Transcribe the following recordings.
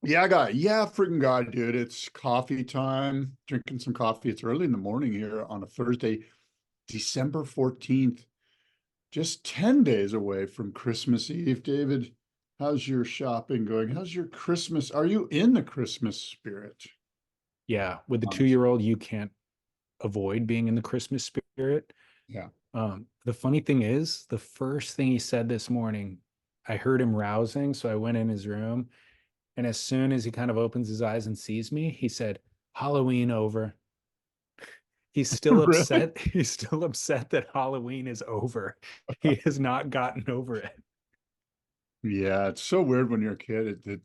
Yeah, freaking God, dude. It's coffee time, drinking some coffee. It's early in the morning here on a Thursday, December 14th, just 10 days away from Christmas Eve. David, how's your shopping going? How's your Christmas? Are you in the Christmas spirit? Yeah, with the Honestly. 2-year-old, you can't avoid being in the Christmas spirit. Yeah. The funny thing is, the first thing he said this morning, I heard him rousing, so I went in his room, and as soon as he kind of opens his eyes and sees me, he said, "Halloween over." He's still Really? upset. He's still upset that Halloween is over. He has not gotten over it. Yeah, it's so weird when you're a kid,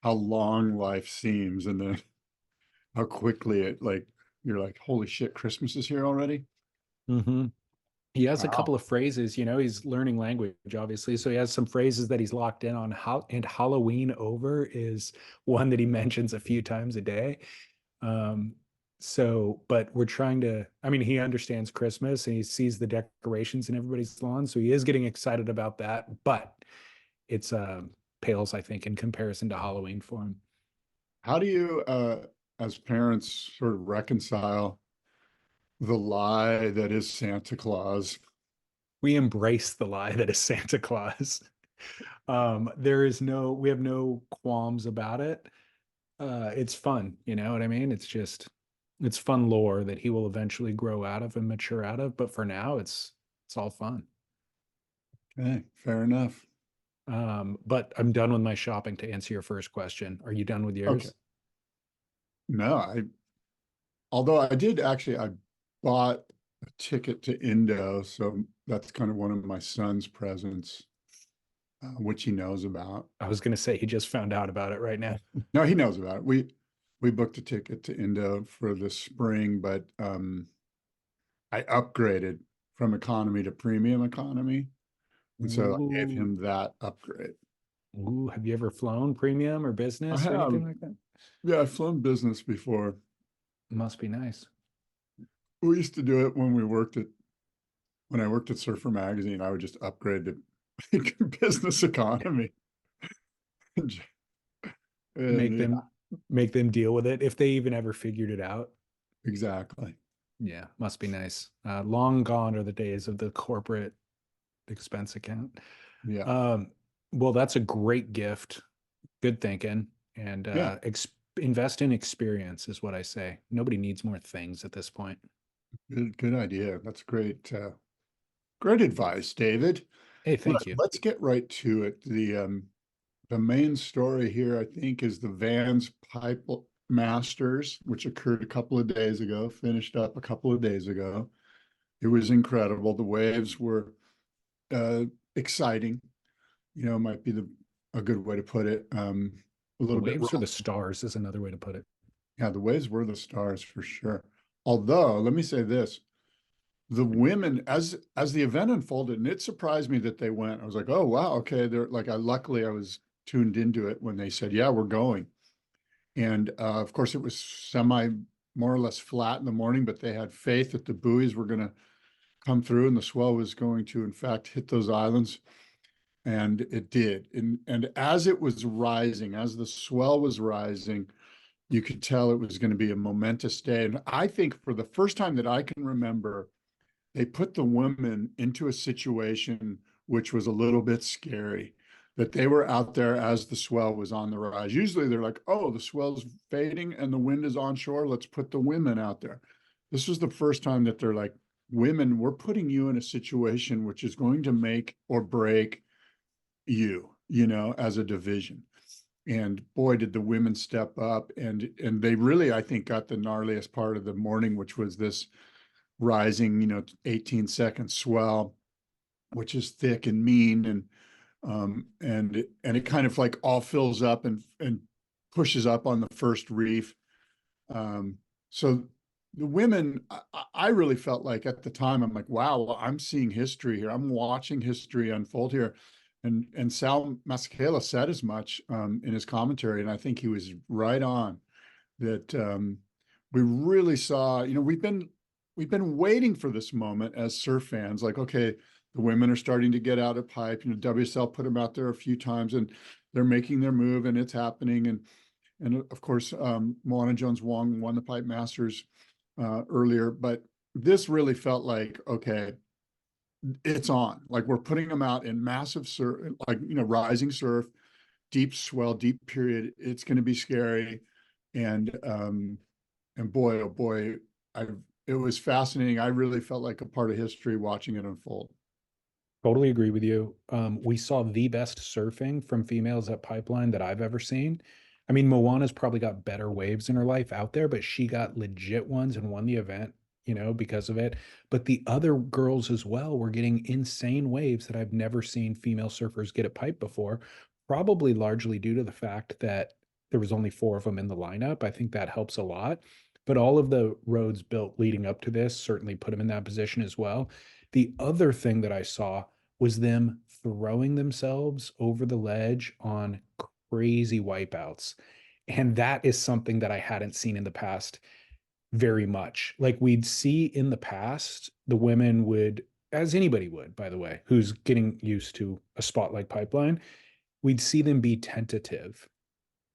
how long life seems and then how quickly you're like, holy shit, Christmas is here already. Mm-hmm. He has a Wow. couple of phrases, he's learning language, obviously. So he has some phrases that he's locked in on. How and Halloween over is one that he mentions a few times a day. Um, but we're trying to, I mean, he understands Christmas and he sees the decorations in everybody's lawn. So he is getting excited about that, but it's pales, I think, in comparison to Halloween for him. How do you, as parents, sort of reconcile the lie that is Santa Claus? We embrace the lie that is Santa Claus. We have no qualms about it. It's fun, you know what I mean? It's fun lore that he will eventually grow out of and mature out of, but for now it's all fun. Okay, fair enough. But I'm done with my shopping to answer your first question. Are you done with Okay. yours? No, although I did actually, I bought a ticket to Indo, so that's kind of one of my son's presents, which he knows about. I was gonna say he just found out about it right now. No, he knows about it. We booked a ticket to Indo for the spring, but I upgraded from economy to premium economy. And so I gave Ooh, him that upgrade. ooh, have you ever flown premium or I business or anything have, like that? yeah, I've flown business before. Must be nice. We used to do it when I worked at Surfer Magazine. I would just upgrade to business economy. And Make yeah, them make them deal with it if they even ever figured it out. exactly. Yeah, must be nice. Long gone are the days of the corporate expense account. Yeah. Um, well, that's a great gift. Good thinking. And Yeah. invest in experience is what I say. Nobody needs more things at this point. Good idea. That's great. Great advice, David. Hey, All thank right, you. let's get right to it. The main story here, I think, is the VANS Pipe Masters, which occurred a couple of days ago, finished up a couple of days ago. It was incredible. The waves were uh, exciting, might be a good way to put it. A The little bit waves or rough. the stars is another way to put it. Yeah, the waves were the stars for sure. Although, let me say this, the women, as the event unfolded, and it surprised me that they went. I was like, oh wow, okay. They're like, I luckily I was tuned into it when they said, yeah, we're going. And of course, it was semi more or less flat in the morning, but they had faith that the buoys were going to come through and the swell was going to, in fact, hit those islands. And it did. And as it was rising, as the swell was rising, you could tell it was going to be a momentous day. And I think for the first time that I can remember, they put the women into a situation which was a little bit scary, that they were out there as the swell was on the rise. Usually they're like, oh, the swell's fading and the wind is onshore. Let's put the women out there. This was the first time that they're like, women, we're putting you in a situation which is going to make or break you, as a division. And boy, did the women step up, and they really, I think, got the gnarliest part of the morning, which was this rising, 18-second swell, which is thick and mean, and it kind of like all fills up and pushes up on the first reef. So the women, I really felt like at the time, I'm like, wow, I'm seeing history here. I'm watching history unfold here. And Sal Masekela said as much in his commentary, and I think he was right on that we really saw, we've been waiting for this moment as surf fans. Like, okay, the women are starting to get out of pipe. WSL put them out there a few times, and they're making their move, and it's happening. And of course, Moana Jones-Wong won the Pipe Masters earlier, but this really felt like, okay, it's on. Like we're putting them out in massive surf, like, rising surf, deep swell, deep period. It's going to be scary. And boy, oh boy, it was fascinating. I really felt like a part of history watching it unfold. Totally agree with you. We saw the best surfing from females at Pipeline that I've ever seen. I mean, Moana's probably got better waves in her life out there, but she got legit ones and won the event, because of it. But the other girls as well were getting insane waves that I've never seen female surfers get at Pipe before, probably largely due to the fact that there was only 4 of them in the lineup. I think that helps a lot. But all of the roads built leading up to this certainly put them in that position as well. The other thing that I saw was them throwing themselves over the ledge on crazy wipeouts. And that is something that I hadn't seen in the past very much. Like we'd see in the past, the women would, as anybody would, by the way, who's getting used to a spot like Pipeline, we'd see them be tentative.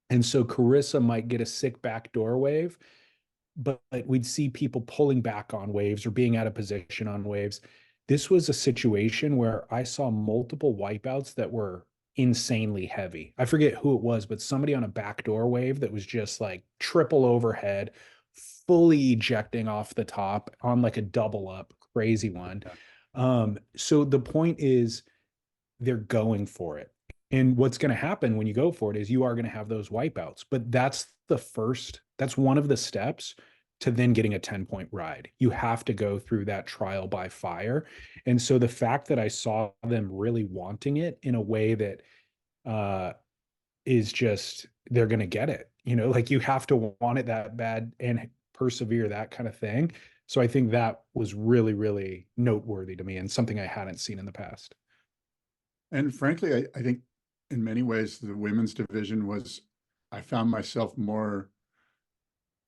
And so Carissa might get a sick backdoor wave, but we'd see people pulling back on waves or being out of position on waves. This was a situation where I saw multiple wipeouts that were insanely heavy. I forget who it was, but somebody on a backdoor wave that was just like triple overhead, fully ejecting off the top on like a double up, crazy one. So the point is they're going for it. And what's going to happen when you go for it is you are going to have those wipeouts. But that's one of the steps to then getting a 10-point ride. You have to go through that trial by fire. And so the fact that I saw them really wanting it in a way that is just, they're going to get it, like you have to want it that bad and persevere, that kind of thing. So I think that was really, really noteworthy to me and something I hadn't seen in the past. And frankly, I think in many ways, the women's division I found myself more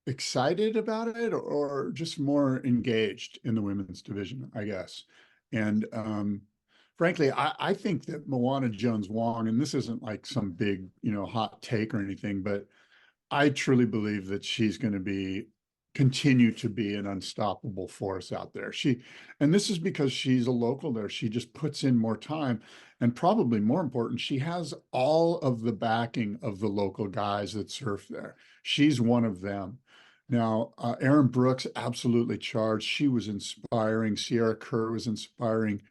excited about it or just more engaged in the women's division, I guess. And frankly, I think that Moana Jones-Wong, and this isn't like some big, hot take or anything, but I truly believe that she's going to continue to be an unstoppable force out there. And this is because she's a local there. She just puts in more time. And probably more important, she has all of the backing of the local guys that surf there. She's one of them. Now, Erin Brooks absolutely charged. She was inspiring. Sierra Kerr was inspiring.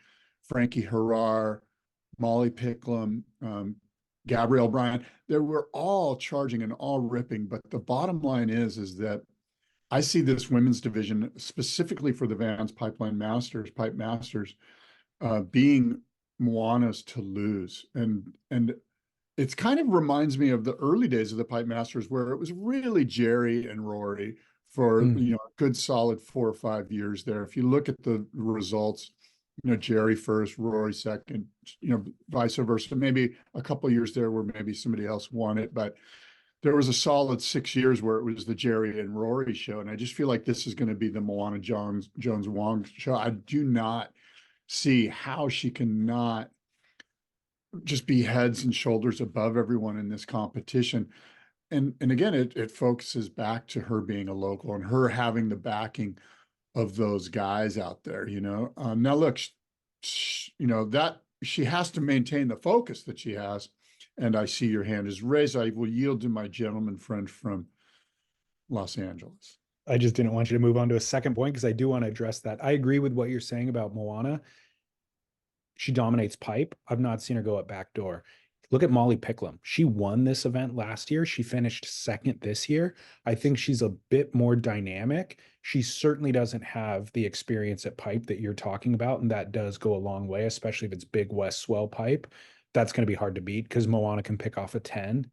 Frankie Herrar, Molly Picklum, Gabrielle Bryan. They were all charging and all ripping. But the bottom line is that I see this women's division specifically for the VANS Pipe Masters, being Moana's to lose. And it's kind of reminds me of the early days of the Pipe Masters where it was really Jerry and Rory for, a good solid 4 or 5 years there. If you look at the results, Jerry first, Rory second, vice versa. Maybe a couple of years there where maybe somebody else won it, but there was a solid 6 years where it was the Jerry and Rory show. And I just feel like this is going to be the Moana Jones-Wong show. I do not see how she cannot just be heads and shoulders above everyone in this competition. And again, it focuses back to her being a local and her having the backing of those guys out there, now look, that she has to maintain the focus that she has. And I see your hand is raised. I will yield to my gentleman friend from Los Angeles. I just didn't want you to move on to a second point because I do want to address that. I agree with what you're saying about Moana. She dominates pipe. I've not seen her go at backdoor. Look at Molly Picklum. She won this event last year. She finished second this year. I think she's a bit more dynamic. She certainly doesn't have the experience at pipe that you're talking about, and that does go a long way, especially if it's big west swell pipe. That's going to be hard to beat because Moana can pick off a 10,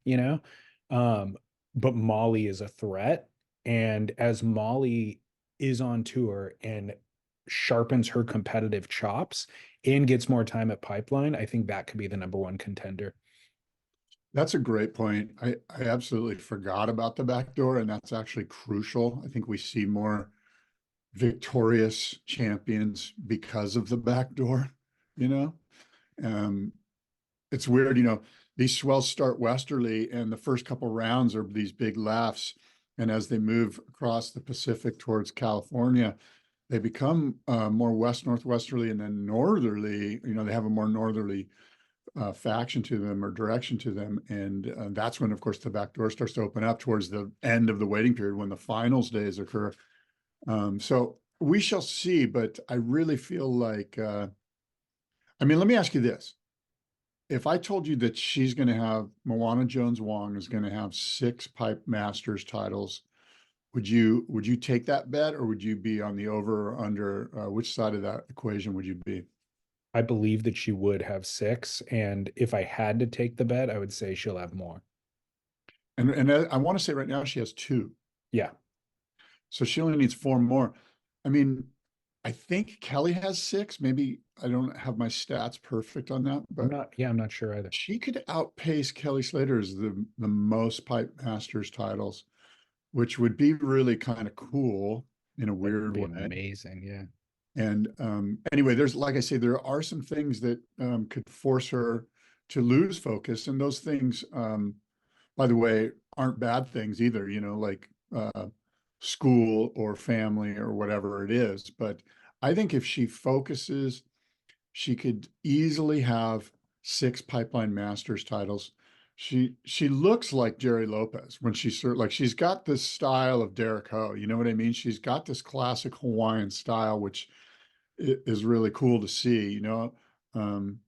but Molly is a threat. And as Molly is on tour and sharpens her competitive chops and gets more time at Pipeline, I think that could be the number one contender. That's a great point. I absolutely forgot about the back door, and that's actually crucial. I think we see more victorious champions because of the back door, you know? It's weird, these swells start westerly, and the first couple rounds are these big laughs. And as they move across the Pacific towards California, they become more west northwesterly and then northerly. You know, they have a more northerly faction to them or direction to them, and that's when, of course, the back door starts to open up towards the end of the waiting period when the finals days occur. So we shall see, but I really feel like, I mean, let me ask you this. If I told you that she's going to have, Moana Jones Wong is going to have 6 Pipe Masters titles, would you take that bet, or would you be on the over or under? Which side of that equation would you be? I believe that she would have 6, and if I had to take the bet, I would say she'll have more. And I want to say right now she has 2. Yeah. So she only needs 4 more. I mean, I think Kelly has 6. Maybe I don't have my stats perfect on that, but I'm not sure either. she could outpace Kelly Slater as the most Pipe Masters titles, which would be really kind of cool in a That would weird be way. amazing. Yeah. And anyway, there's, like I say, there are some things that could force her to lose focus, and those things, by the way, aren't bad things either. You know, like school or family or whatever it is. But I think if she focuses, she could easily have 6 Pipeline Masters titles. She looks like Jerry Lopez when like she's got this style of Derek Ho. You know what I mean? She's got this classic Hawaiian style, which is really cool to see. You know, um,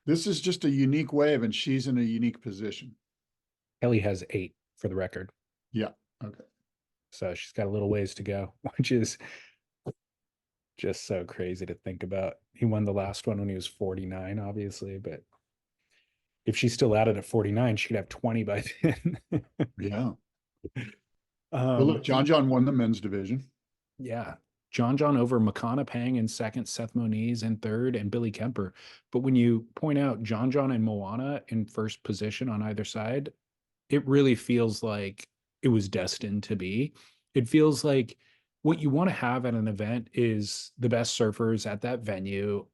this is just a unique wave, and she's in a unique position. Kelly has 8 for the record. Yeah. Okay. So she's got a little ways to go, which is just so crazy to think about. He won the last one when he was 49, obviously, but if she's still at it at 49, she could have 20 by then. Yeah. Well, look, John won the men's division. Yeah. John over Makana Pang in second, Seth Moniz in third, and Billy Kemper. But when you point out John and Moana in first position on either side, it really feels like it was destined to be. It feels like what you want to have at an event is the best surfers at that venue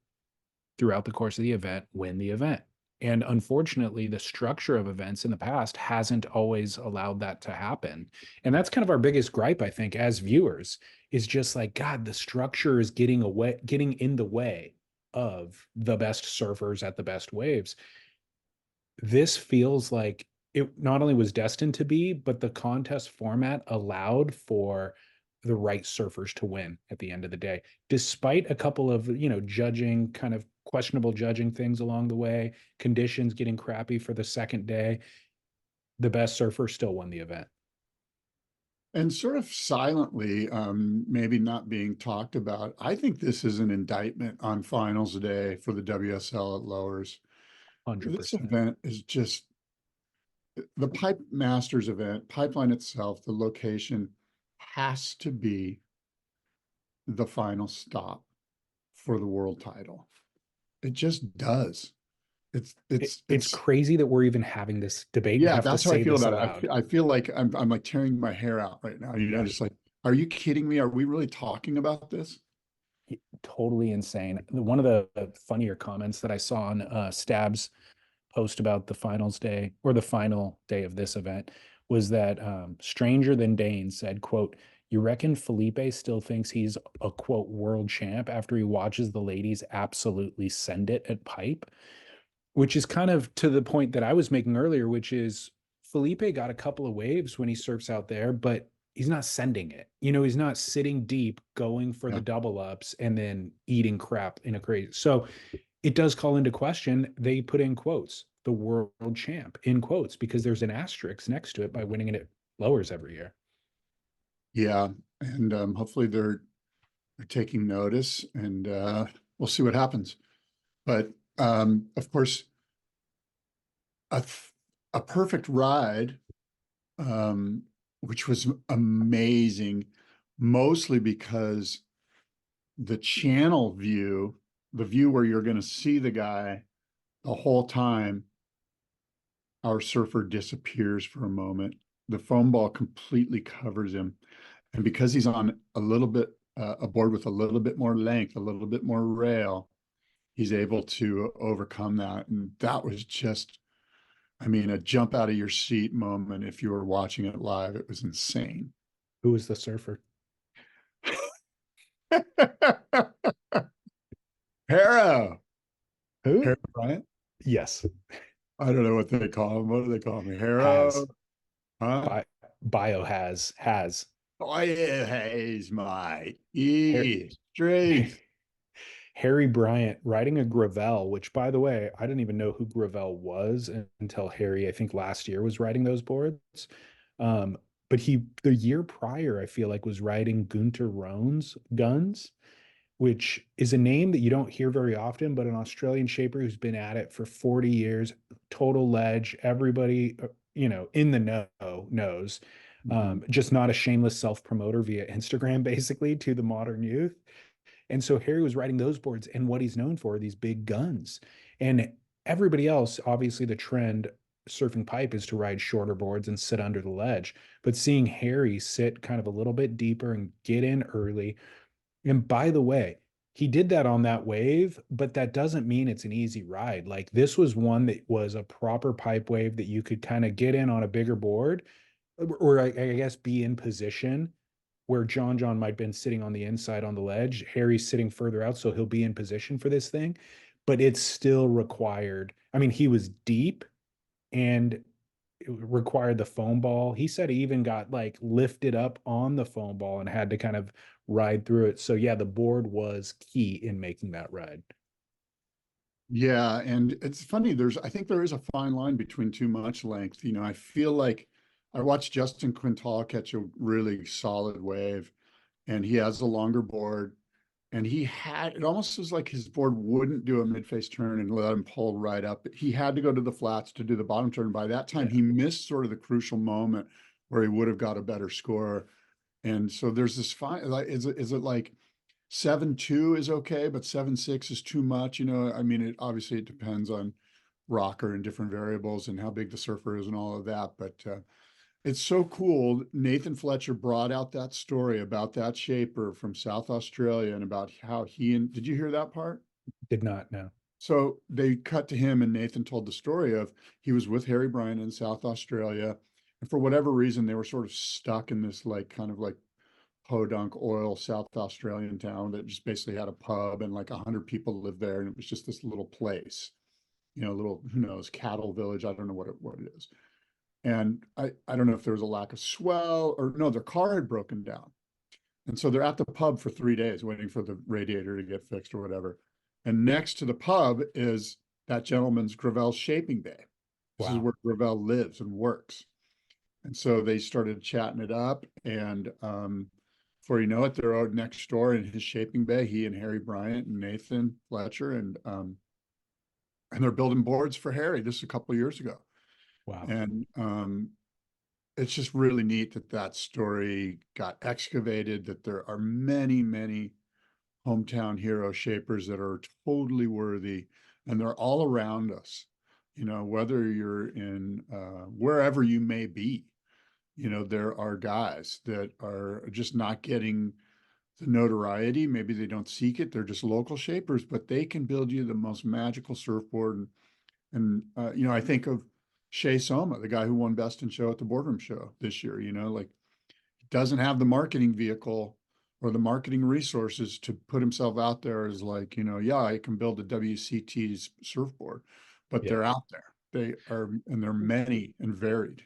throughout the course of the event win the event. And unfortunately, the structure of events in the past hasn't always allowed that to happen. And that's kind of our biggest gripe, I think, as viewers, is just like, God, the structure is getting in the way of the best surfers at the best waves. This feels like it not only was destined to be, but the contest format allowed for the right surfers to win at the end of the day, despite a couple of, judging, kind of questionable judging things along the way, conditions getting crappy for the second day. The best surfer still won the event. And sort of silently, maybe not being talked about, I think this is an indictment on finals day for the WSL at lowers. 100%. This event is just the Pipe Masters event, Pipeline itself, the location has to be the final stop for the world title. It just does. It's crazy that we're even having this debate. Yeah, have that's to how I say feel this about it. I feel like I'm like tearing my hair out right now. You know, just like, are you kidding me? Are we really talking about this? Totally insane. One of the funnier comments that I saw on Stab's post about the finals day or the final day of this event was that Stranger Than Dane said, quote, "You reckon Felipe still thinks he's a quote world champ after he watches the ladies absolutely send it at pipe?" Which is kind of to the point that I was making earlier, which is Felipe got a couple of waves when he surfs out there, but he's not sending it. He's not sitting deep, going for the double ups and then eating crap in a crazy. So it does call into question. They put in quotes, the world champ in quotes, because there's an asterisk next to it by winning it at lowers every year. Yeah. And hopefully they're taking notice, and we'll see what happens. But of course, a perfect ride, which was amazing, mostly because the channel view, the view where you're going to see the guy the whole time, our surfer disappears for a moment. The foam ball completely covers him. And because he's on a little bit, a board with a little bit more length, a little bit more rail, he's able to overcome that. And that was just I mean, a jump out of your seat moment if you were watching it live. It was insane. Who was the surfer? Harrow. Who? Harrow Bryant? Yes. I don't know what they call him. What do they call me? Has. Harrow? Huh? Bio has. Oh, yeah, he's my Har- straight. Harry Bryant riding a Gravel, which by the way, I didn't even know who Gravel was until Harry, I think last year was riding those boards. Um, but he the year prior, I feel like was riding Gunter Rohn's guns, which is a name that you don't hear very often, but an Australian shaper who's been at it for 40 years, total ledge. Everybody, in the know knows. Mhm. Just not a shameless self promoter via Instagram, basically, to the modern youth. And so Harry was riding those boards, and what he's known for are these big guns. And everybody else, obviously, the trend surfing pipe is to ride shorter boards and sit under the ledge. But seeing Harry sit kind of a little bit deeper and get in early, and by the way, he did that on that wave, but that doesn't mean it's an easy ride. Like this was one that was a proper pipe wave that you could kind of get in on a bigger board, or I guess be in position where John might have been sitting on the inside on the ledge. Harry's sitting further out, so he'll be in position for this thing. But it's still required. I mean, he was deep and it required the foam ball. He said he even got like lifted up on the foam ball and had to kind of ride through it. So yeah, the board was key in making that ride. Yeah, and it's funny. I think there is a fine line between too much length. I feel like I watched Justin Quintal catch a really solid wave, and he has a longer board, and it almost was like his board wouldn't do a mid-face turn and let him pull right up. He had to go to the flats to do the bottom turn. By that time, Yeah. he missed sort of the crucial moment where he would have got a better score. And so there's this fine, like, is it like 7.2 is okay, but 7.6 is too much? I mean, obviously it depends on rocker and different variables and how big the surfer is and all of that. But it's so cool. Nathan Fletcher brought out that story about that shaper from South Australia and about how did you hear that part? Did not know. So they cut to him, and Nathan told the story of he was with Harry Bryant in South Australia. And for whatever reason, they were sort of stuck in this like kind of like podunk oil South Australian town that just basically had a pub and like 100 people lived there. And it was just this little place, little, who knows, cattle village. I don't know what it is. And I don't know if there was a lack of swell or no, their car had broken down. And so they're at the pub for 3 days waiting for the radiator to get fixed or whatever. And next to the pub is that gentleman's Gravel shaping bay. This is Wow. where Gravel lives and works. And so they started chatting it up. And before you know it, they're out next door in his shaping bay, he and Harry Bryant and Nathan Fletcher. And they're building boards for Harry. This is a couple of years ago. Wow. And it's just really neat that that story got excavated, that there are many, many hometown hero shapers that are totally worthy, and they're all around us. Whether you're in wherever you may be, there are guys that are just not getting the notoriety. Maybe they don't seek it. They're just local shapers, but they can build you the most magical surfboard. And I think of Shea Soma, the guy who won Best in Show at the Boardroom Show this year. Like he doesn't have the marketing vehicle or the marketing resources to put himself out there as like, yeah, I can build a WCT's surfboard, but Yeah. they're out there. They are, and they're many and varied.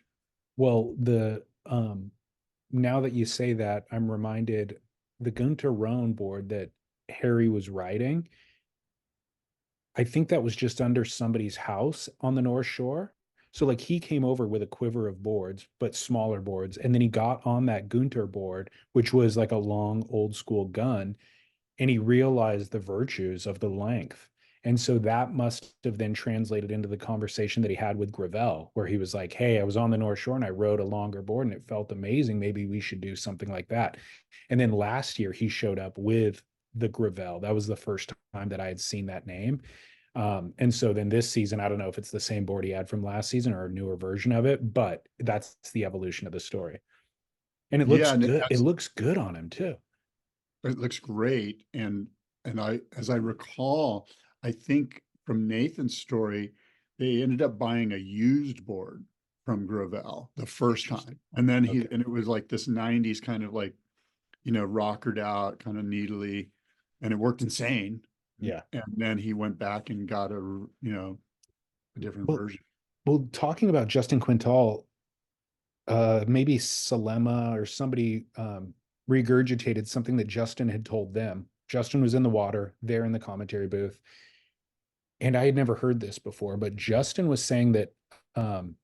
Well, the now that you say that, I'm reminded the Gunter Rohn board that Harry was riding. I think that was just under somebody's house on the North Shore. So like he came over with a quiver of boards, but smaller boards, and then he got on that Gunter board, which was like a long old school gun, and he realized the virtues of the length. And so that must have then translated into the conversation that he had with Gravel, where he was like, "Hey, I was on the North Shore and I rode a longer board and it felt amazing. Maybe we should do something like that." And then last year he showed up with the Gravel. That was the first time that I had seen that name. And so then this season, I don't know if it's the same board he had from last season or a newer version of it, but that's the evolution of the story. And it looks Yeah, and good. It looks good on him too. it looks great. And as I recall, I think from Nathan's story, they ended up buying a used board from Gravel the first time. And then Okay. and it was like this 90s kind of like, rockered out kind of needly, and it worked insane. Yeah. And then he went back and got a different Well, version. well, talking about Justin Quintal, maybe Salema or somebody regurgitated something that Justin had told them. Justin was in the water, there in the commentary booth, and I had never heard this before, but Justin was saying that um,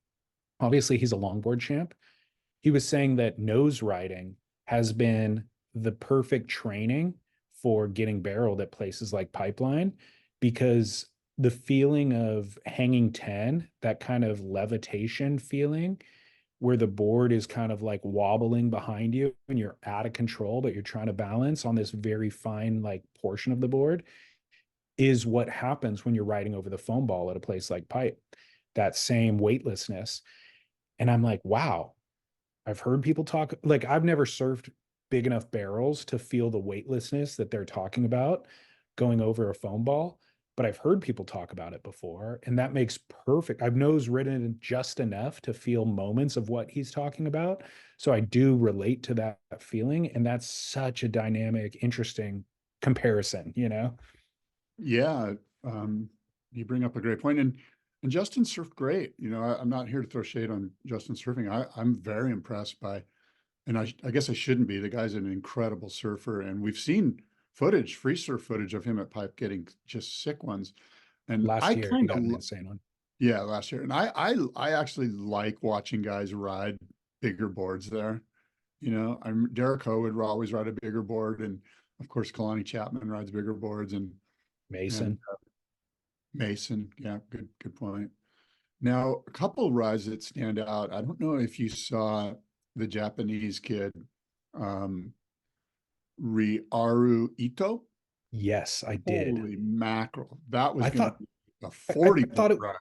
obviously he's a longboard champ. He was saying that nose riding has been the perfect training for getting barreled at places like Pipeline, because the feeling of hanging 10, that kind of levitation feeling where the board is kind of like wobbling behind you and you're out of control, but you're trying to balance on this very fine like portion of the board, is what happens when you're riding over the foam ball at a place like Pipe. That same weightlessness. And I'm like, wow, I've heard people talk, like I've never surfed big enough barrels to feel the weightlessness that they're talking about going over a foam ball, but I've heard people talk about it before, and that makes perfect. I've nose ridden just enough to feel moments of what he's talking about. So I do relate to that feeling, and that's such a dynamic, interesting comparison, you know? Yeah, um, you bring up a great point, and Justin surfed great. I'm not here to throw shade on Justin surfing. I'm very impressed by, and I guess I shouldn't be. The guy's an incredible surfer, and we've seen footage, free surf footage of him at Pipe getting just sick ones. And I Last year, he kind got an of, insane one. yeah, last year, and I actually like watching guys ride bigger boards there. I'm Derek Ho would always ride a bigger board, and of course Kalani Chapman rides bigger boards, and Mason. Mason. Yeah, good point. Now, a couple rides that stand out. I don't know if you saw the Japanese kid, um, Riaru Ito. Yes, I did. Holy mackerel. That was I going to thought, be a I 40-point thought it ride.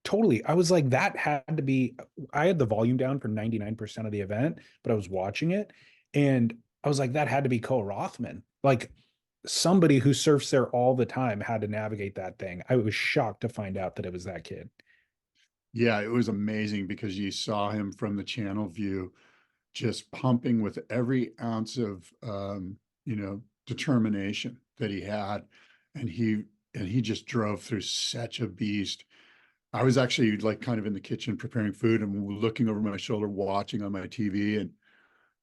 totally. I was like, that had to be, I had the volume down for 99% of the event, but I was watching it and I was like, that had to be Cole Rothman. Like somebody who surfs there all the time had to navigate that thing. I was shocked to find out that it was that kid. Yeah, it was amazing because you saw him from the channel view just pumping with every ounce of determination that he had. And he just drove through such a beast. I was actually like kind of in the kitchen preparing food and looking over my shoulder, watching on my TV,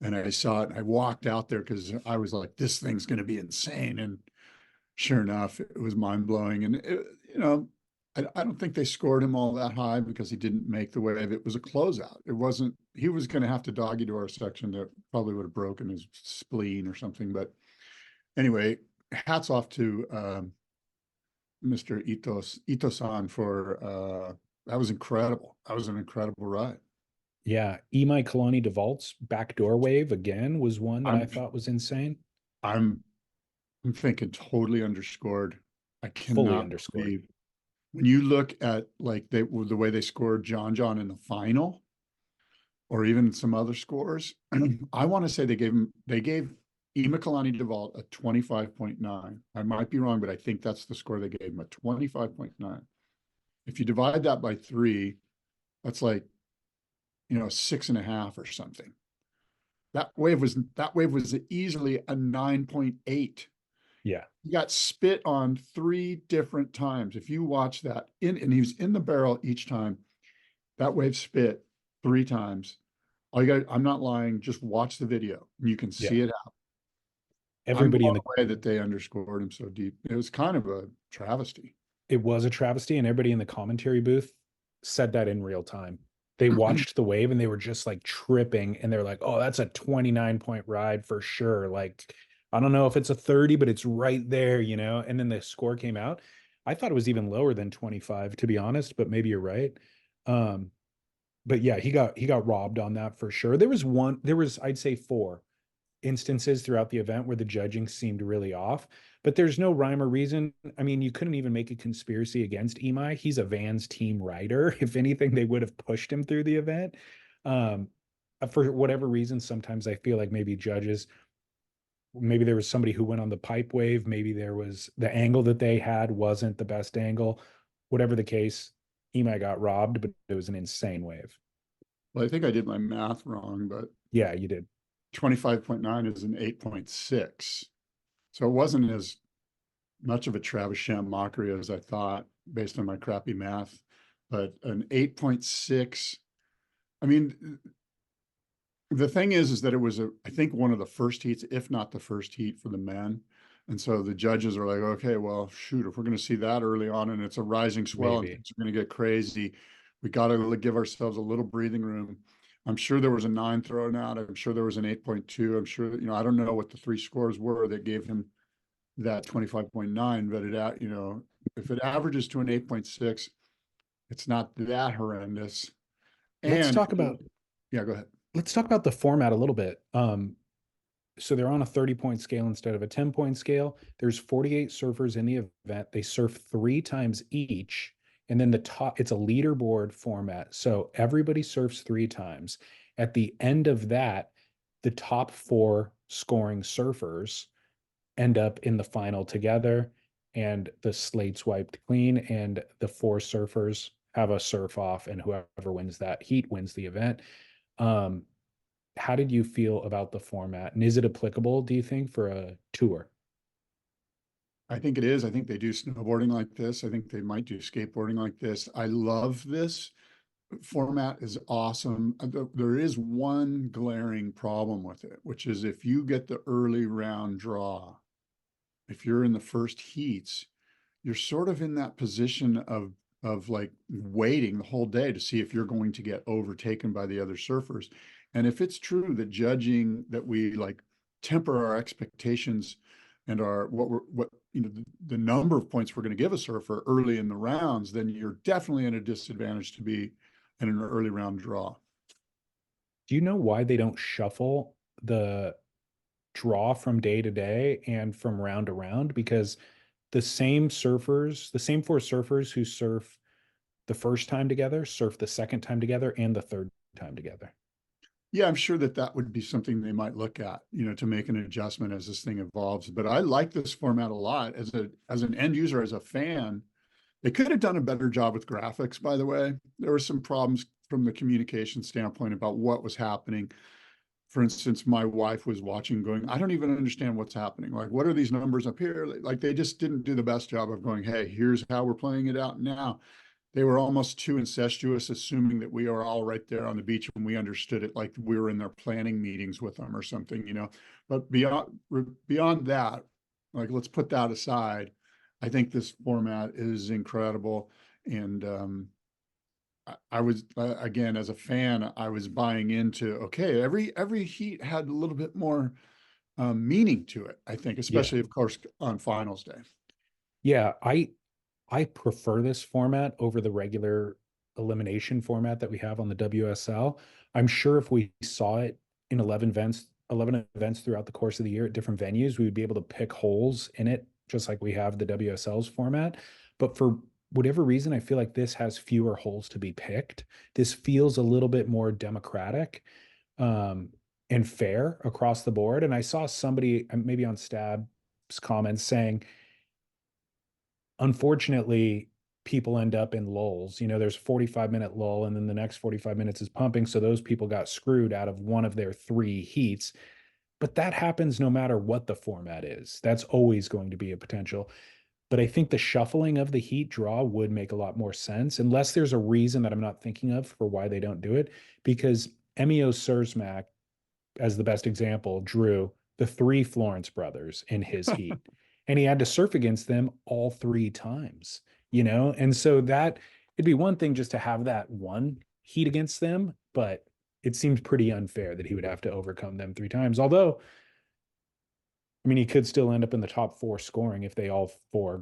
and I saw it. And I walked out there because I was like, this thing's going to be insane. And sure enough, it was mind blowing. And I don't think they scored him all that high because he didn't make the wave. It was a closeout. It wasn't. He was going to have to doggy to our section that probably would have broken his spleen or something. But anyway, hats off to Mr. Ito-san for that was incredible. That was an incredible ride. Yeah. Imai Kalani DeVault's backdoor wave again was one that I I'm thought was insane. I'm I'm thinking totally underscored. I Fully cannot underscored. believe when you look at like the way they scored John in the final, or even some other scores. I want to say they gave Ema Kalani DeVault a 25.9. I might be wrong, but I think that's the score they gave him, a 25.9. If you divide that by three, that's like 6.5 or something. That wave was easily a 9.8. Yeah. He got spit on three different times. If you watch that and he was in the barrel each time, that wave spit three times. All you got, I'm not lying, just watch the video and you can Yeah. see it. I'm Everybody in blown the away that they underscored him so deep. It was kind of a travesty. It was a travesty, and everybody in the commentary booth said that in real time. They watched the wave and they were just like tripping, and they're like, "Oh, that's a 29-point ride for sure." Like, I don't know if it's a 30, but it's right there, you know. And then the score came out. I thought it was even lower than 25, to be honest, but maybe you're right. Um, but yeah, he got robbed on that for sure. There was I'd say four instances throughout the event where the judging seemed really off, but there's no rhyme or reason. I mean, you couldn't even make a conspiracy against Imai. He's a Vans team rider. If anything, they would have pushed him through the event. Um, for whatever reason, sometimes I feel like maybe judges, maybe there was somebody who went on the pipe wave. Maybe there was the angle that they had wasn't the best angle. Whatever the case, Imai got robbed, but it was an insane wave. Well, I think I did my math wrong, but Yeah, you did. 25.9 is an 8.6. So it wasn't as much of a Travis mockery as I thought based on my crappy math, but an 8.6. I mean, the thing is that it was I think one of the first heats, if not the first heat for the men. And so the judges are like, okay, well, shoot, if we're going to see that early on and it's a rising swell and Maybe. things are going to get crazy, we got to give ourselves a little breathing room. I'm sure there was a 9 thrown out. I'm sure there was an 8.2. I'm sure, I don't know what the 3 scores were that gave him that 25.9, but if it averages to an 8.6, it's not that horrendous. Let's And talk about yeah, go ahead. let's talk about the format a little bit. So they're on a 30-point scale instead of a 10-point scale. There's 48 surfers in the event. They surf 3 times each. And then it's a leaderboard format. So everybody surfs 3 times. At the end of that, the top 4 scoring surfers end up in the final together, and the slate's wiped clean, and the 4 surfers have a surf off, and whoever wins that heat wins the event. Um, how did you feel about the format, and is it applicable, do you think, for a tour? I think it is. I think they do snowboarding like this. I think they might do skateboarding like this. I love this format is awesome. There is one glaring problem with it, which is if you get the early round draw, if you're in the first heats, you're sort of in that position of like waiting the whole day to see if you're going to get overtaken by the other surfers. And if it's true that judging that we like temper our expectations and our what the number of points we're going to give a surfer early in the rounds, then you're definitely in a disadvantage to be in an early round draw. Do you know why they don't shuffle the draw from day to day and from round to round? Because the same 4 surfers who surf the first time together surf the second time together and the third time together. Yeah, I'm sure that that would be something they might look at, to make an adjustment as this thing evolves. But I like this format a lot as an end user, as a fan. They could have done a better job with graphics, by the way. There were some problems from the communication standpoint about what was happening. For instance, my wife was watching going, I don't even understand what's happening. Like, what are these numbers up here? Like, they just didn't do the best job of going, hey, here's how we're playing it out now. They were almost too incestuous, assuming that we are all right there on the beach and we understood it like we were in their planning meetings with them or something. But beyond that, like, let's put that aside. I think this format is incredible. And I was again, as a fan, I was buying into, okay, every heat had a little bit more meaning to it, I think, Yeah. especially of course on finals day. Yeah, I prefer this format over the regular elimination format that we have on the WSL. I'm sure if we saw it in 11 events throughout the course of the year at different venues, we would be able to pick holes in it, just like we have the WSL's format. But for whatever reason, I feel like this has fewer holes to be picked. This feels a little bit more democratic, um, and fair across the board. And I saw somebody maybe on Stab's comments saying, unfortunately, people end up in lulls. There's 45-minute lull, and then the next 45 minutes is pumping. So those people got screwed out of one of their 3 heats. But that happens no matter what the format is. That's always going to be a potential. But I think the shuffling of the heat draw would make a lot more sense, unless there's a reason that I'm not thinking of for why they don't do it. Because Emio Sursmac, as the best example, drew the 3 Florence brothers in his heat. And he had to surf against them all 3 times, And so that it'd be one thing just to have that one heat against them, but it seems pretty unfair that he would have to overcome them 3 times. Although, I mean, he could still end up in the top 4 scoring if they all 4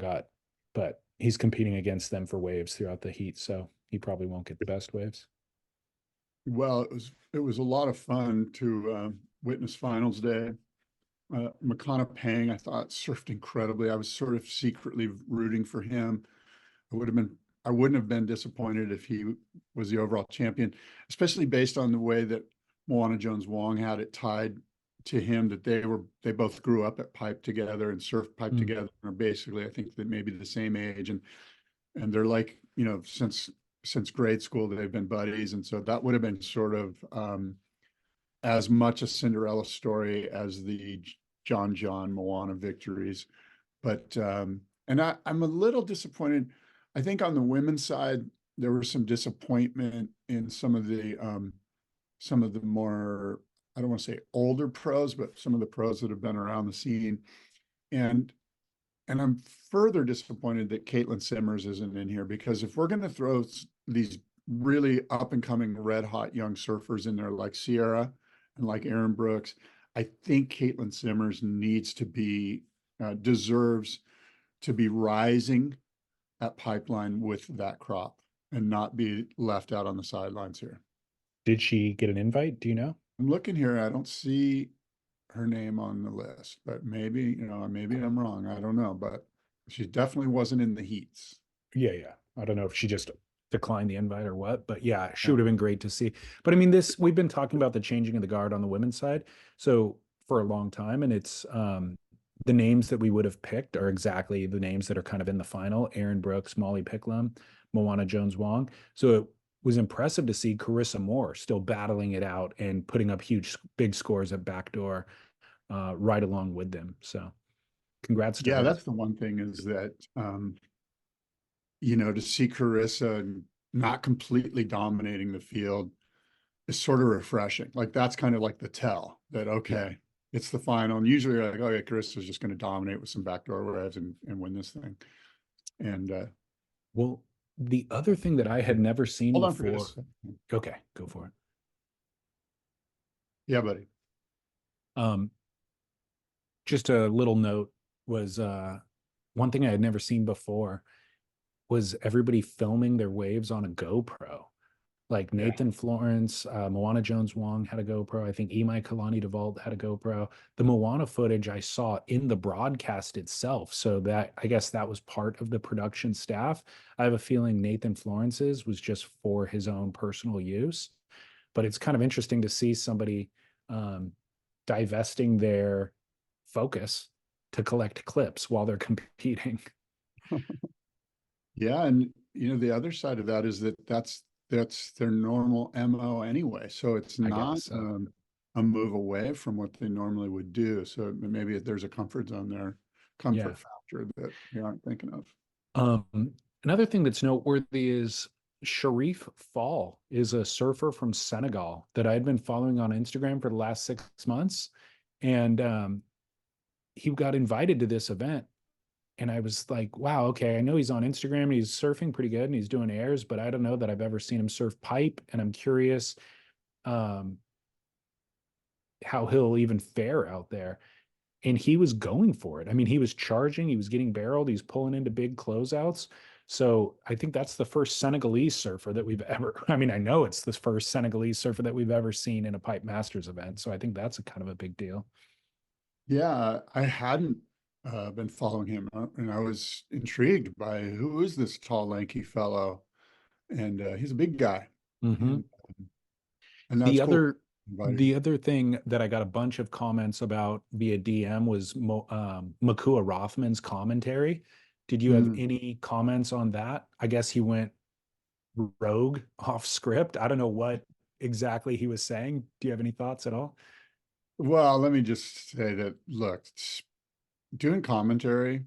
but he's competing against them for waves throughout the heat. So he probably won't get the best waves. Well, it was a lot of fun to witness finals day. McConnell Pang, I thought, surfed incredibly. I was sort of secretly rooting for him. I wouldn't have been disappointed if he was the overall champion, especially based on the way that Moana Jones Wong had it tied to him, that they both grew up at Pipe together and surfed Pipe together, or basically, I think that maybe the same age, and they're like, since since grade school. They've been buddies. And so that would have been sort of as much a Cinderella story as the John Moana victories. But and I'm a little disappointed. I think on the women's side, there was some disappointment in some of the more, I don't want to say older pros, but some of the pros that have been around the scene. And I'm further disappointed that Caitlin Simmers isn't in here, because if we're going to throw these really up and coming red hot young surfers in there like Sierra and like Aaron Brooks, I think Caitlin Simmers needs to be deserves to be rising at Pipeline with that crop and not be left out on the sidelines here. Did she get an invite? Do you know? I'm looking here. I don't see her name on the list, but maybe, maybe I'm wrong. I don't know, but she definitely wasn't in the heats. Yeah. I don't know if she just declined the invite or what, but yeah, she Yeah. would have been great to see. But I mean, we've been talking about the changing of the guard on the women's side. So for a long time, and it's the names that we would have picked are exactly the names that are kind of in the final: Aaron Brooks, Molly Picklum, Moana Jones Wong. So it was impressive to see Carissa Moore still battling it out and putting up big scores at backdoor right along with them. So congrats to Yeah, her. that's the one thing, is that to see Carissa not completely dominating the field is sort of refreshing. Like, that's kind of like the tell that, okay, it's the final. And usually you're like, oh yeah, Carissa's just going to dominate with some backdoor revs and win this thing. And Well, the other thing that I had never seen hold on for before. just a second. Okay, go for it. Yeah, buddy. Just a little note was one thing I had never seen before was everybody filming their waves on a GoPro. Like Nathan Florence, Moana Jones Wong had a GoPro. I think Imai Kalani DeVault had a GoPro. The Moana footage I saw in the broadcast itself. So that, I guess that was part of the production staff. I have a feeling Nathan Florence's was just for his own personal use. But it's kind of interesting to see somebody divesting their focus to collect clips while they're competing. Yeah, and the other side of that is that's their normal MO anyway. So it's not a move away from what they normally would do. So maybe there's a comfort zone there, comfort factor that we aren't thinking of. Another thing that's noteworthy is Sharif Fall is a surfer from Senegal that I'd been following on Instagram for the last 6 months. And he got invited to this event. And I was like, wow, okay, I know he's on Instagram and he's surfing pretty good and he's doing airs, but I don't know that I've ever seen him surf pipe. And I'm curious how he'll even fare out there. And he was going for it. I mean, he was charging, he was getting barreled, he's pulling into big closeouts. So I think that's the first Senegalese surfer that we've ever, I mean, I know it's the first Senegalese surfer that we've ever seen in a Pipe Masters event. So I think that's a kind of a big deal. Yeah, I hadn't been following him, and I was intrigued by who is this tall, lanky fellow, and he's a big guy, and that's The cool. other thing that I got a bunch of comments about via DM was Makua Rothman's commentary. Did you have any comments on that? I guess he went rogue off script. I don't know what exactly he was saying. Do you have any thoughts at all? Well, let me just say that, look, doing commentary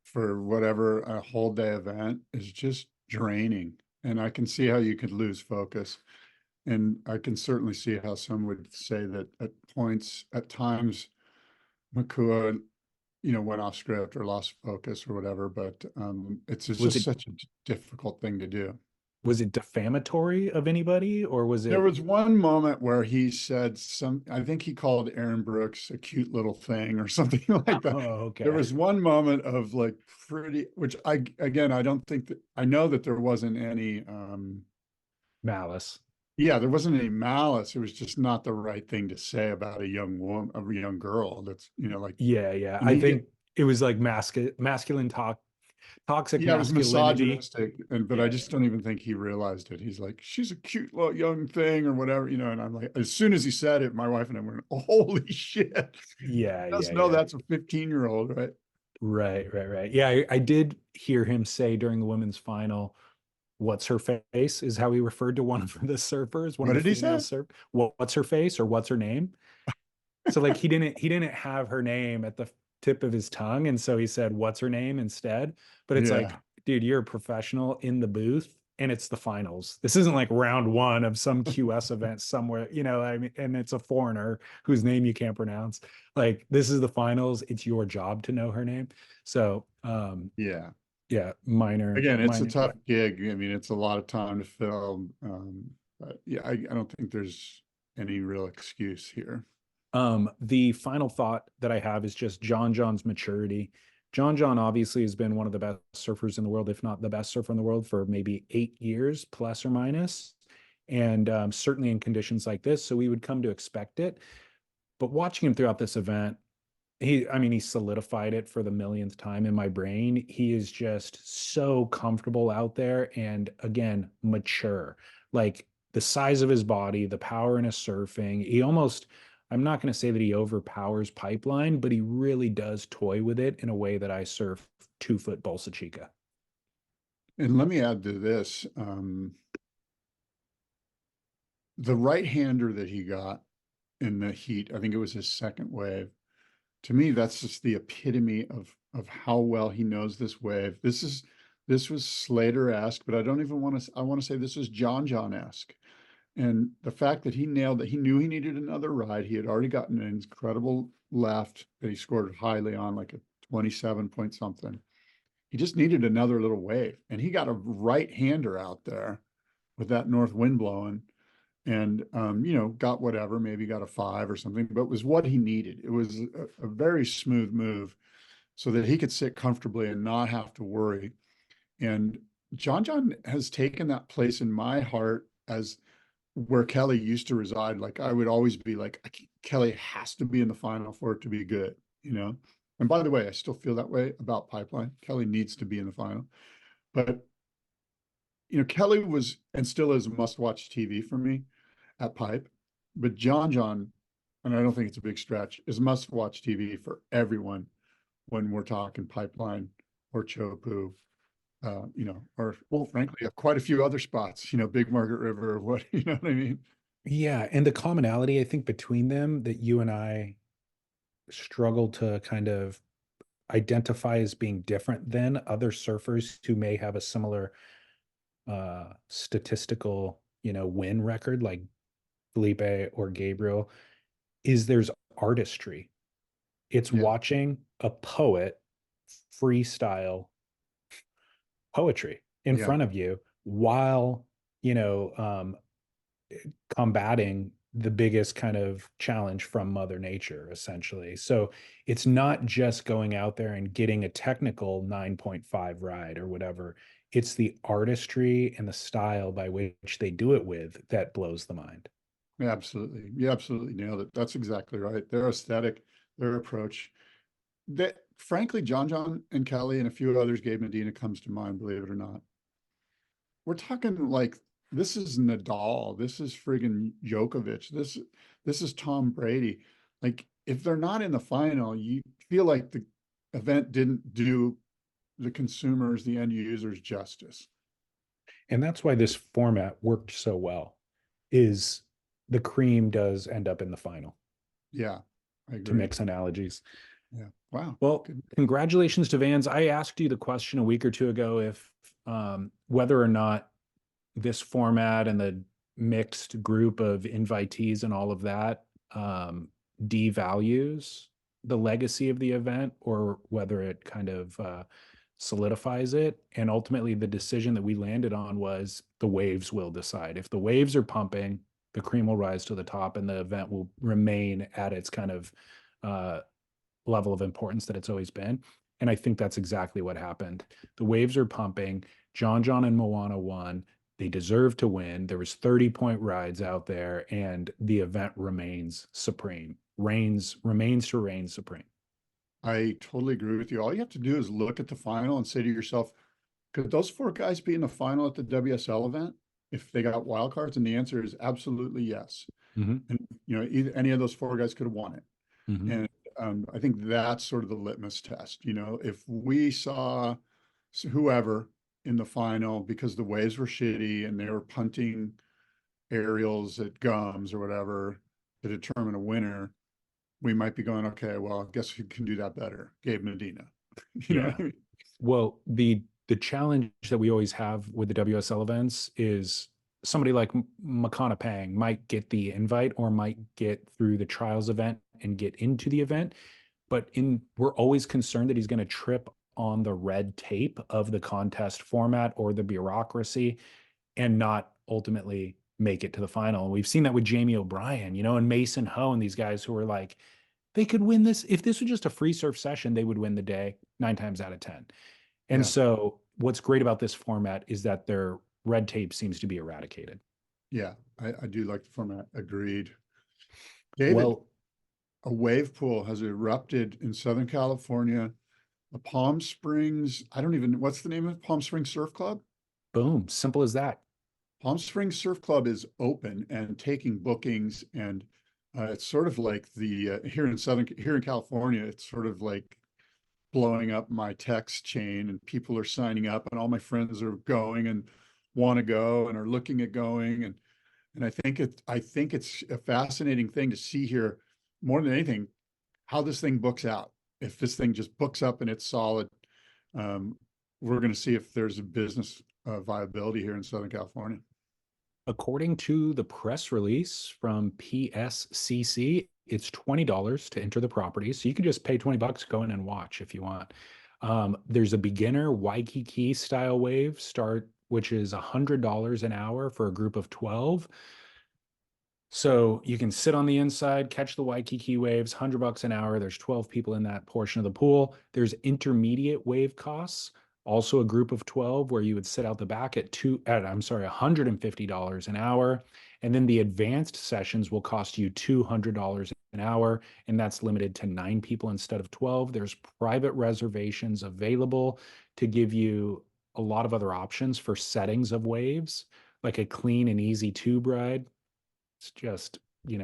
for whatever a whole day event is just draining. And I can see how you could lose focus. And I can certainly see how some would say that at times, Makua, went off script or lost focus or whatever, but it's just such a difficult thing to do. Was it defamatory of anybody, or was it? There was one moment where he said I think he called Aaron Brooks a cute little thing or something like that. Oh, okay. There was one moment of like which I don't think that, I know that there wasn't any malice. Yeah, there wasn't any malice. It was just not the right thing to say about a young woman, a young girl. That's, like, yeah. I think it was like masculine talk. Toxic yeah, it was masculinity. misogynistic, but I just don't even think he realized it. He's like, she's a cute little young thing or whatever, and I'm like, as soon as he said it, my wife and I went, oh, holy shit. Yeah. That's a 15-year-old, right? Right. Yeah, I did hear him say during the women's final what's her face is how he referred to one of the surfers, one What of the did he female say? surf. What's her face or what's her name? So like he didn't have her name at the tip of his tongue, and so he said, "What's her name?" instead. But it's like, Yeah. dude, you're a professional in the booth, and it's the finals. This isn't like round one of some QS event somewhere, I mean, and it's a foreigner whose name you can't pronounce. Like this is the finals. It's your job to know her name. So, Yeah. yeah, minor, Again, it's a minor. tough gig. I mean, it's a lot of time to film. But yeah, I don't think there's any real excuse here. The final thought that I have is just John's maturity. John obviously has been one of the best surfers in the world, if not the best surfer in the world, for maybe 8 years, plus or minus, and certainly in conditions like this. So we would come to expect it. But watching him throughout this event, I mean, he solidified it for the millionth time in my brain. He is just so comfortable out there and again, mature. Like the size of his body, the power in his surfing. I'm not going to say that he overpowers pipeline, but he really does toy with it in a way that I surf 2 foot Bolsa Chica. And let me add to this, the right-hander that he got in the heat, I think it was his second wave. To me, that's just the epitome of how well he knows this wave. This was Slater-esque, but I don't even want to. I want to say this was John-esque. And the fact that he nailed that, he knew he needed another ride. He had already gotten an incredible left that he scored highly on, like a 27 point something. He just needed another little wave, and he got a right-hander out there with that north wind blowing and got whatever, maybe got a 5 or something, but it was what he needed. It was a very smooth move so that he could sit comfortably and not have to worry. And John has taken that place in my heart as where Kelly used to reside. Like I would always be like, Kelly has to be in the final for it to be good. And by the way, I still feel that way about Pipeline. Kelly needs to be in the final. But Kelly was and still is must-watch TV for me at Pipe. But John, and I don't think it's a big stretch, is must-watch TV for everyone when we're talking Pipeline or Chopu, or Well, frankly, quite a few other spots, Big Margaret River or what, you know what I mean? yeah, and the commonality I think between them that you and I struggle to kind of identify as being different than other surfers who may have a similar statistical, win record like Felipe or Gabriel is there's artistry. It's Yeah, watching a poet freestyle poetry in yeah, front of you while, you know, um, combating the biggest kind of challenge from Mother Nature, essentially. So it's not just going out there and getting a technical 9.5 ride or whatever. It's the artistry and the style by which they do it with that blows the mind. yeah, absolutely. You absolutely nailed it. That's exactly right. Their aesthetic, their approach. That frankly, John and Kelly and a few others, Gabe Medina comes to mind, believe it or not. We're talking like this is Nadal, this is friggin' Djokovic, this is Tom Brady. Like if they're not in the final, you feel like the event didn't do the consumers, the end users justice. And that's why this format worked so well is the cream does end up in the final, Yeah, I to agree. mix analogies. Yeah. Wow. Well, Good. congratulations to Vans. I asked you the question a week or two ago if whether or not this format and the mixed group of invitees and all of that devalues the legacy of the event or whether it kind of solidifies it. And ultimately, the decision that we landed on was the waves will decide. If the waves are pumping, the cream will rise to the top and the event will remain at its kind of uh, level of importance that it's always been. And I think that's exactly what happened. The waves are pumping. John and Moana won. They deserve to win. There was 30-point rides out there, and the event remains supreme. Remains to reign supreme. I totally agree with you. All you have to do is look at the final and say to yourself, could those 4 guys be in the final at the WSL event if they got wild cards? And the answer is absolutely yes. Mm-hmm. And either any of those 4 guys could have won it. Mm-hmm. And I think that's sort of the litmus test. If we saw whoever in the final because the waves were shitty and they were punting aerials at gums or whatever to determine a winner, we might be going, okay, well, I guess we can do that better. Gabe Medina. You know what Yeah. I mean? Well, the challenge that we always have with the WSL events is somebody like Makana Pang might get the invite or might get through the trials event and get into the event, but we're always concerned that he's going to trip on the red tape of the contest format or the bureaucracy and not ultimately make it to the final. And we've seen that with Jamie O'Brien, and Mason Ho and these guys who are like, they could win this. If this was just a free surf session, they would win the day 9 times out of 10. And Yeah. so what's great about this format is that their red tape seems to be eradicated. Yeah. I do like the format. Agreed. David, Well, a wave pool has erupted in Southern California. The Palm Springs, I don't even, what's the name of it? Palm Springs Surf Club? boom, simple as that. Palm Springs Surf Club is open and taking bookings, and it's sort of like the here in California, it's sort of like blowing up my text chain, and people are signing up, and all my friends are going and want to go and are looking at going, and I think it's a fascinating thing to see here more than anything how this thing books out. If this thing just books up and it's solid, um, we're going to see if there's a business viability here in Southern California. According to the press release from PSCC, it's $20 to enter the property. So you can just pay $20 to go in and watch if you want. There's a beginner Waikiki style wave start, which is $100 an hour for a group of 12. So you can sit on the inside, catch the Waikiki waves, $100 an hour. There's 12 people in that portion of the pool. There's intermediate wave costs, also a group of 12 where you would sit out the back at $150 an hour. And then the advanced sessions will cost you $200 an hour, and that's limited to 9 people instead of 12. There's private reservations available to give you a lot of other options for settings of waves, like a clean and easy tube ride. It's just, you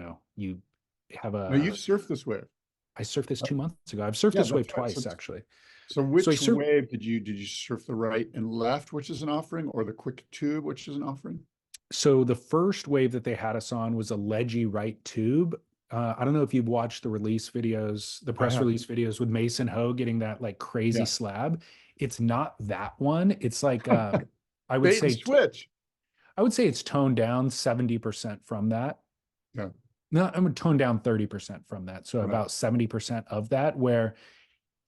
have Now you've a, surfed this wave. I surfed this 2 months ago. I've surfed Yeah, this wave that's right. twice, actually. So So I which surfed, wave did you surf, the right and left, which is an offering, or the quick tube, which is an offering? so the first wave that they had us on was a ledgy right tube. I don't know if you've watched the release videos, the I press have. release videos with Mason Ho getting that like crazy Yeah. slab. It's not that one. It's like, I would Bait and say, switch. I would say it's toned down 70% from that. Yeah. No, I'm gonna tone down 30% from that. So Right. about 70% of that, where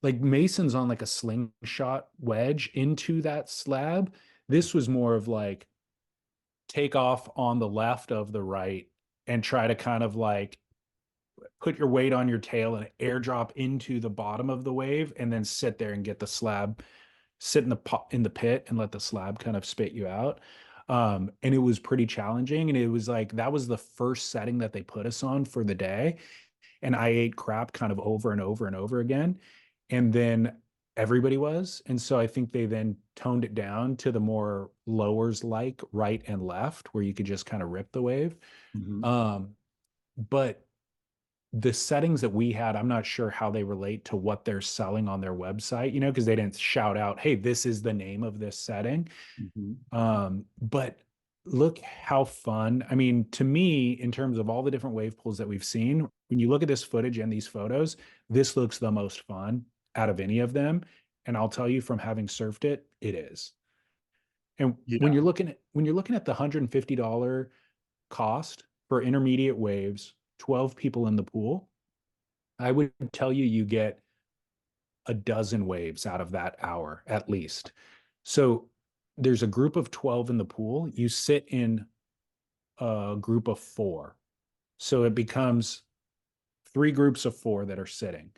like Mason's on like a slingshot wedge into that slab. This was more of like take off on the left of the right and try to kind of like put your weight on your tail and airdrop into the bottom of the wave and then sit there and get the slab, sit in the pit and let the slab kind of spit you out. And it was pretty challenging. And it was like that was the first setting that they put us on for the day. And I ate crap kind of over and over and over again. And then everybody was. And so I think they then toned it down to the more lowers like right and left, where you could just kind of rip the wave. Mhm. But the settings that we had, I'm not sure how they relate to what they're selling on their website, because they didn't shout out, hey, this is the name of this setting. Mhm. But look how fun. I mean, to me, in terms of all the different wave pools that we've seen, when you look at this footage and these photos, this looks the most fun out of any of them. And I'll tell you from having surfed it, it is. And when Yeah. you're looking at the $150 cost for intermediate waves, 12 people in the pool, I would tell you you get a dozen waves out of that hour at least. So there's a group of 12 in the pool. You sit in a group of 4. So it becomes 3 groups of 4 that are sitting.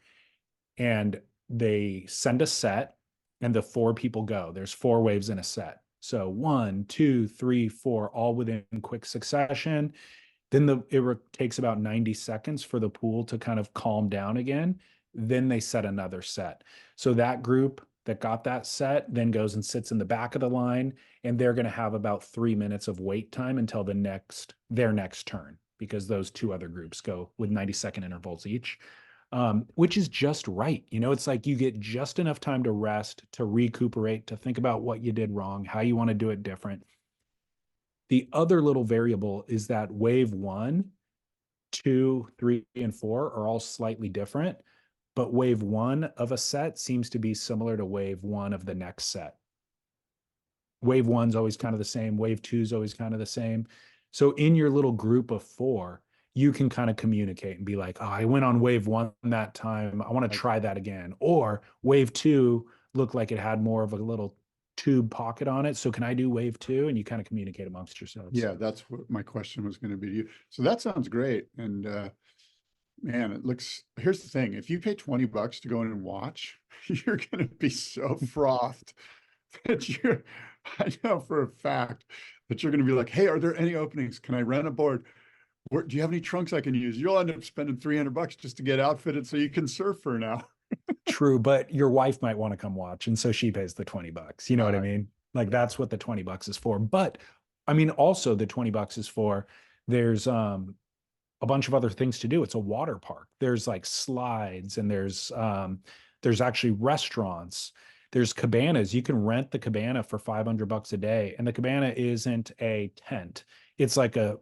And they send a set and the 4 people go. There's 4 waves in a set. So 1, 2, 3, 4, all within quick succession. Then it takes about 90 seconds for the pool to kind of calm down again. Then they set another set. So that group that got that set then goes and sits in the back of the line, and they're going to have about 3 minutes of wait time until their next turn, because those 2 other groups go with 90-second intervals each. which is just right. You know, it's like you get just enough time to rest, to recuperate, to think about what you did wrong, how you want to do it different. The other little variable is that wave 1, 2, 3, and 4 are all slightly different, but wave 1 of a set seems to be similar to wave 1 of the next set. Wave 1's always kind of the same. Wave 2's always kind of the same. So in your little group of 4, you can kind of communicate and be like, oh, I went on wave 1 that time. I want to try that again. Or wave 2 looked like it had more of a little tube pocket on it. So can I do wave 2? And you kind of communicate amongst yourselves. Yeah, that's what my question was going to be to you. So that sounds great. And man, it looks, here's the thing. If you pay $20 to go in and watch, you're going to be so frothed that I know for a fact that you're going to be like, hey, are there any openings? Can I rent a board? Do you have any trunks I can use? You'll end up spending $300 just to get outfitted so you can surf for an hour. True, but your wife might want to come watch, and so she pays the $20. You know what I mean? Like that's what the $20 is for. But I mean, also the $20 is for, there's a bunch of other things to do. It's a water park. There's like slides, and there's actually restaurants. There's cabanas. You can rent the cabana for $500 a day, and the cabana isn't a tent. It's like a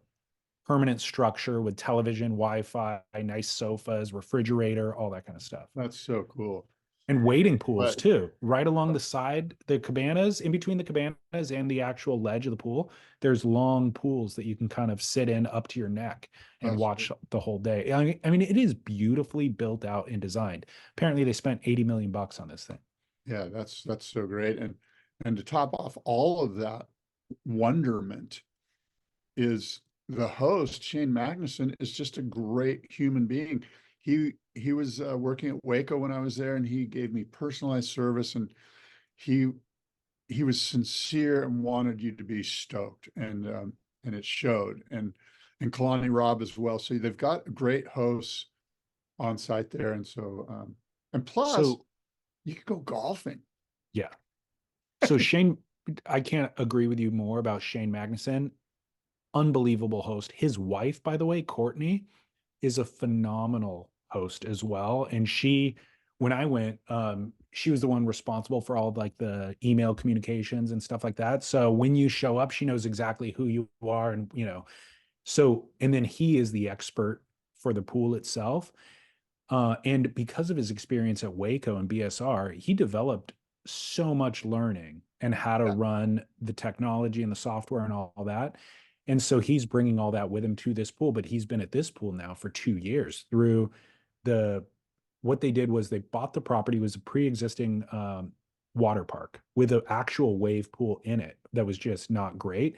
permanent structure with television, Wi-Fi, nice sofas, refrigerator, all that kind of stuff. That's so cool. And wading pools too, right along the side, the cabanas, in between the cabanas and the actual ledge of the pool, there's long pools that you can kind of sit in up to your neck and watch the whole day. I mean, it is beautifully built out and designed. Apparently they spent 80 million bucks on this thing. Yeah, that's so great. And to top off all of that wonderment is the host, Shane Magnuson, is just a great human being. He was working at Waco when I was there, and he gave me personalized service, and he was sincere and wanted you to be stoked, and it showed. And Kalani Robb as well. So they've got great hosts on site there, and so and plus you could go golfing. Yeah. So Shane, I can't agree with you more about Shane Magnuson. Unbelievable host. His wife, by the way, Courtney, is a phenomenal host as well. And she, when I went, she was the one responsible for all of like the email communications and stuff like that. So when you show up, she knows exactly who you are, and you know. So, and then he is the expert for the pool itself. And because of his experience at Waco and BSR, he developed so much learning and how to run the technology and the software and all that. And so he's bringing all that with him to this pool, but he's been at this pool now for 2 years through what they did was they bought the property, was a pre-existing water park with an actual wave pool in it that was just not great.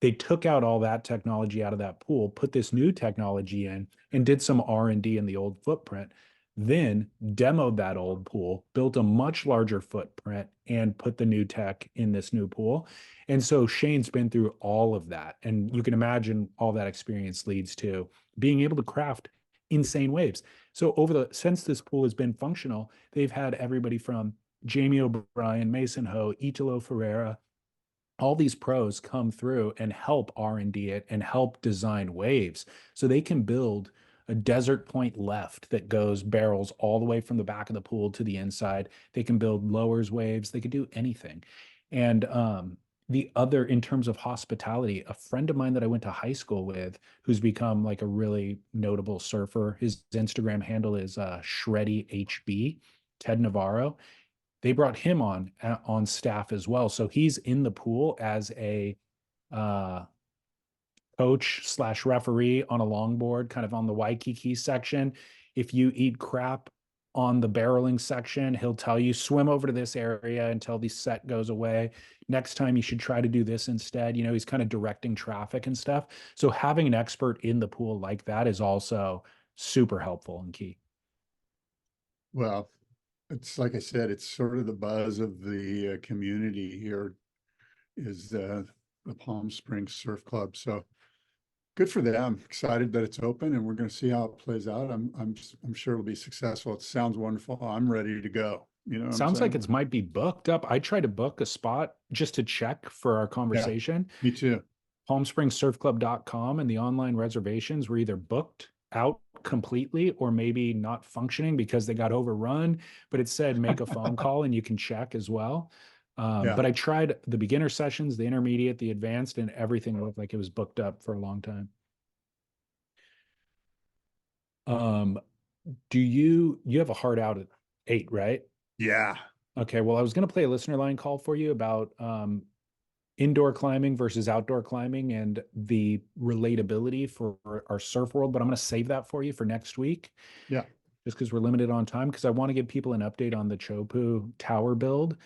They took out all that technology out of that pool, put this new technology in, and did some R&D in the old footprint, then demoed that old pool, built a much larger footprint, and put the new tech in this new pool. And so Shane's been through all of that. And you can imagine all that experience leads to being able to craft insane waves. So since this pool has been functional, they've had everybody from Jamie O'Brien, Mason Ho, Italo Ferreira, all these pros come through and help R&D it and help design waves so they can build a desert point left that goes barrels all the way from the back of the pool to the inside. They can build lowers waves. They could do anything. And the other, in terms of hospitality, a friend of mine that I went to high school with, who's become like a really notable surfer, his Instagram handle is Shreddy HB, Ted Navarro. They brought him on staff as well. So he's in the pool as a coach/referee on a longboard, kind of on the Waikiki section. If you eat crap on the barreling section, he'll tell you, swim over to this area until the set goes away. Next time you should try to do this instead. You know, he's kind of directing traffic and stuff. So having an expert in the pool like that is also super helpful and key. Well, it's like I said, it's sort of the buzz of the community here is the Palm Springs Surf Club. So good for them. Excited that it's open, and we're going to see how it plays out. I'm sure it'll be successful. It sounds wonderful. I'm ready to go. You know, sounds like it might be booked up. I tried to book a spot just to check for our conversation. Yeah, me too. PalmSpringsSurfClub.com, and the online reservations were either booked out completely or maybe not functioning because they got overrun, but it said make a phone call and you can check as well. Yeah. But I tried the beginner sessions, the intermediate, the advanced, and everything looked like it was booked up for a long time. Um, do you have a hard out at 8, right? Yeah. Okay, well, I was going to play a listener line call for you about indoor climbing versus outdoor climbing and the relatability for our surf world, but I'm going to save that for you for next week Yeah. just because we're limited on time because I want to give people an update on the Chopu tower build.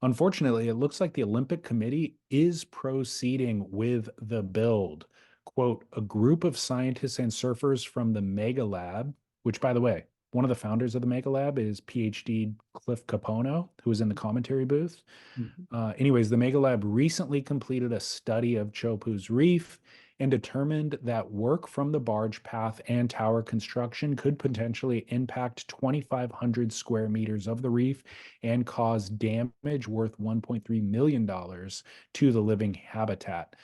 Unfortunately, it looks like the Olympic Committee is proceeding with the build. Quote, a group of scientists and surfers from the Mega Lab, which, by the way, one of the founders of the Mega Lab is PhD Cliff Capono, who was in the commentary booth. Mhm. Anyways, the Mega Lab recently completed a study of Chopu's reef and determined that work from the barge path and tower construction could potentially impact 2,500 square meters of the reef and cause damage worth $1.3 million to the living habitat.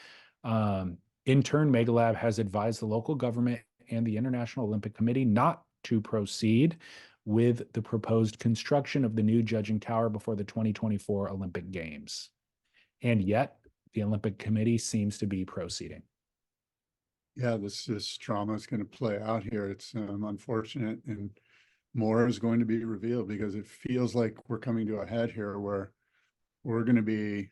In turn, Megalab has advised the local government and the International Olympic Committee not to proceed with the proposed construction of the new judging tower before the 2024 Olympic Games. And yet, the Olympic Committee seems to be proceeding. Yeah, this drama is going to play out here. It's unfortunate, and more is going to be revealed because it feels like we're coming to a head here where we're going to be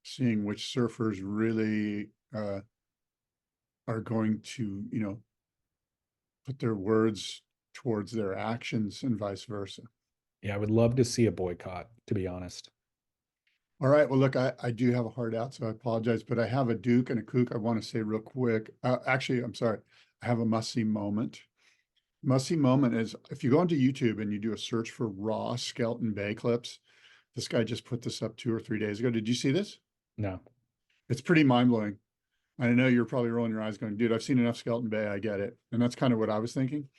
seeing which surfers really are going to, put their words towards their actions and vice versa. Yeah, I would love to see a boycott, to be honest. All right. Well, look, I do have a hard out, so I apologize, but I have a Duke and a Kook I want to say real quick. Actually, I'm sorry. I have a must-see moment. Must-see moment is if you go onto YouTube and you do a search for raw Skeleton Bay clips, this guy just put this up 2 or 3 days ago. Did you see this? No. It's pretty mind-blowing. I know you're probably rolling your eyes going, dude, I've seen enough Skeleton Bay. I get it. And that's kind of what I was thinking.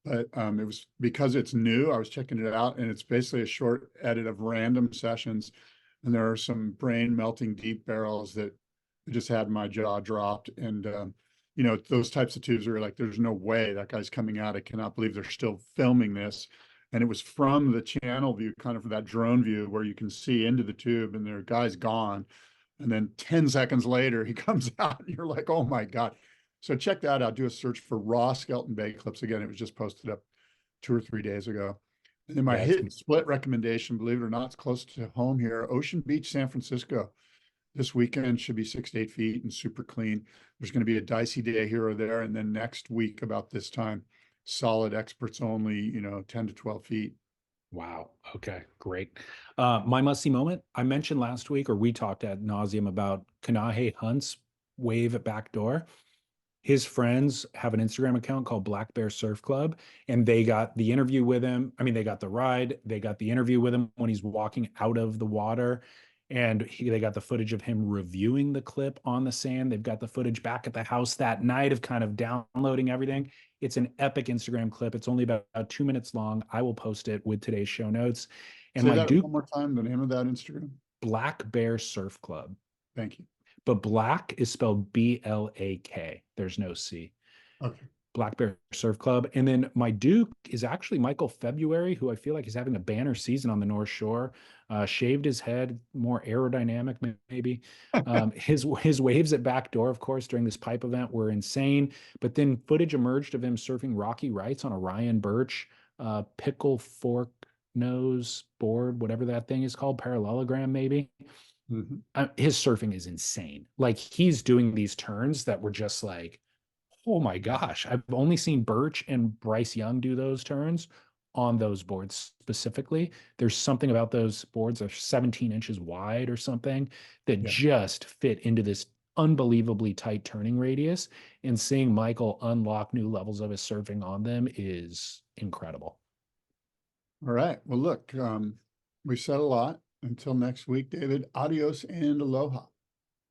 But it was because it's new, I was checking it out, and it's basically a short edit of random sessions. And there are some brain melting deep barrels that just had my jaw dropped. And, those types of tubes are like, there's no way that guy's coming out. I cannot believe they're still filming this. And it was from the channel view, kind of that drone view where you can see into the tube and their guy's gone. And then 10 seconds later, he comes out and you're like, oh my God. So check that out. Do a search for raw Skeleton Bay clips. Again, it was just posted up 2 or 3 days ago. And then my Yeah, hit and split recommendation, believe it or not, it's close to home here. Ocean Beach, San Francisco. This weekend should be 6 to 8 feet and super clean. There's going to be a dicey day here or there. And then next week, about this time, solid experts only, 10 to 12 feet. wow. Okay, great. My must-see moment, I mentioned last week, or we talked ad nauseum about Kanahe Hunt's wave at backdoor. His friends have an Instagram account called Black Bear Surf Club, and they got the interview with him. I mean, they got the ride, they got the interview with him when he's walking out of the water, and they got the footage of him reviewing the clip on the sand. They've got the footage back at the house that night of kind of downloading everything. It's an epic Instagram clip. It's only about 2 minutes long. I will post it with today's show notes. And Say my that Duke one more time, the name of that Instagram. Black Bear Surf Club, Thank you. but black is spelled BLAK. There's no C. Okay. Black Bear Surf Club. And then my Duke is actually Michael February, who I feel like is having a banner season on the North Shore. Shaved his head, more aerodynamic, maybe. His waves at backdoor, of course, during this pipe event were insane. But then footage emerged of him surfing rocky rights on a Ryan Birch pickle fork nose board, whatever that thing is called, parallelogram, maybe. His surfing is insane. Like he's doing these turns that were just like, oh my gosh, I've only seen Birch and Bryce Young do those turns on those boards specifically. There's something about those boards are 17 inches wide or something that Yeah. just fit into this unbelievably tight turning radius. And seeing Michael unlock new levels of his surfing on them is incredible. All right. Well, look, we've said a lot. Until next week, David, adios and aloha.